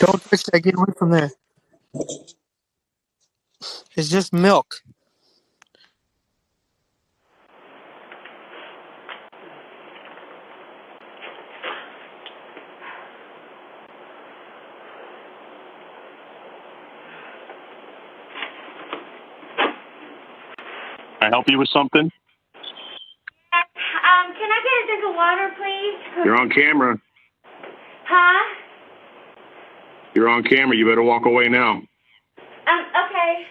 Don't touch that. Get away from there. It's just milk. Can I help you with something? Can I get a drink of water, please? You're on camera. Huh? You're on camera. You better walk away now. Okay.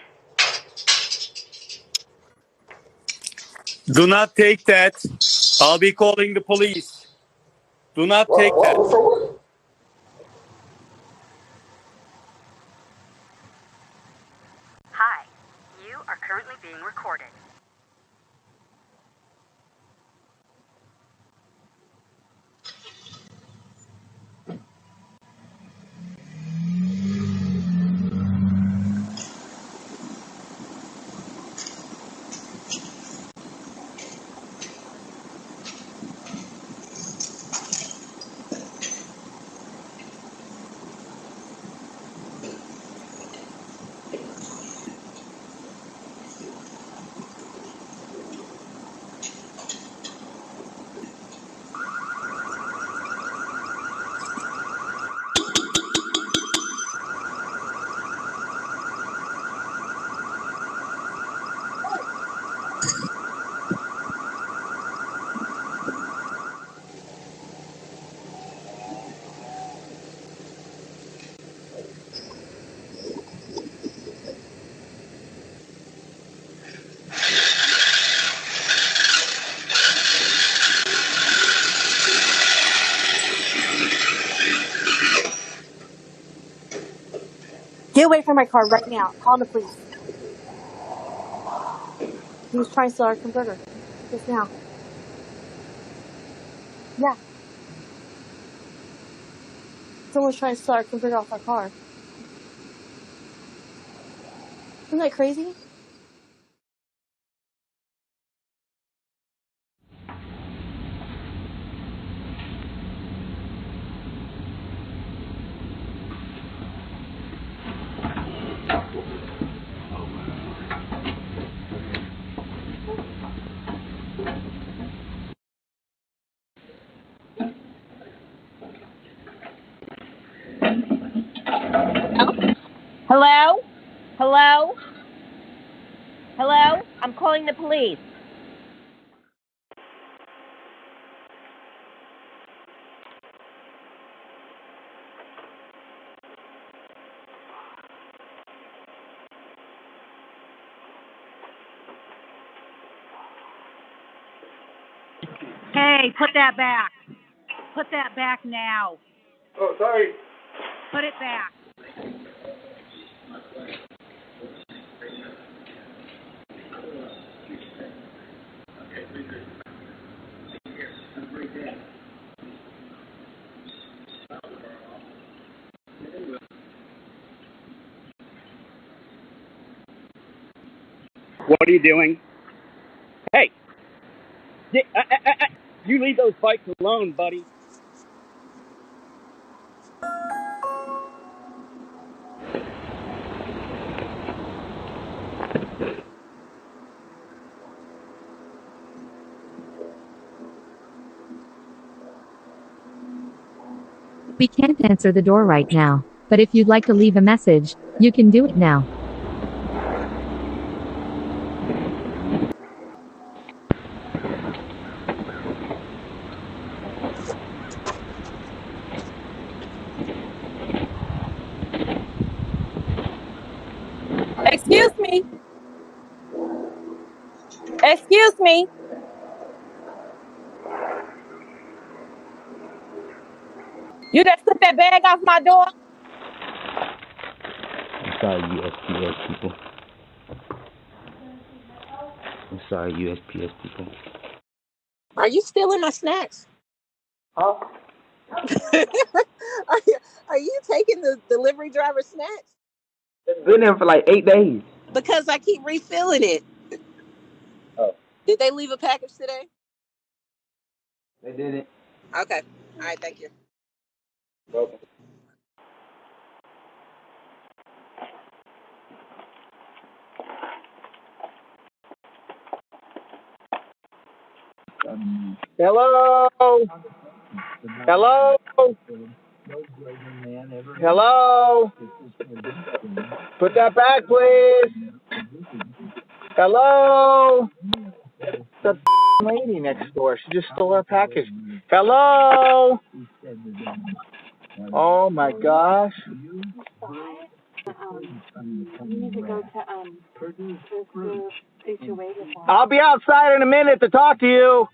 Do not take that. I'll be calling the police. Do not take that. Hi, you are currently being recorded. Get away from my car right now. Call the police. He was trying to steal our converter. Just now. Yeah. Someone's trying to steal our converter off our car. Isn't that crazy? Hello? Hello? Hello? I'm calling the police. Hey, put that back. Put that back now. Oh, sorry. Put it back. What are you doing? Hey, you leave those bikes alone, buddy. We can't answer the door right now, but if you'd like to leave a message, you can do it now. Excuse me. Excuse me. You just took that bag off my door? I'm sorry, USPS people. I'm sorry, USPS people. Are you stealing my snacks? Huh? Are you taking the delivery driver's snacks? It's been there for like 8 days. Because I keep refilling it. Oh. Did they leave a package today? They did it. Okay. All right, thank you. Welcome. Hello? Hello? Hello? Put that back, please. Hello? The lady next door. She just stole our package. Hello? Oh my gosh. I'll be outside in a minute to talk to you.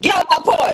Get off my porch.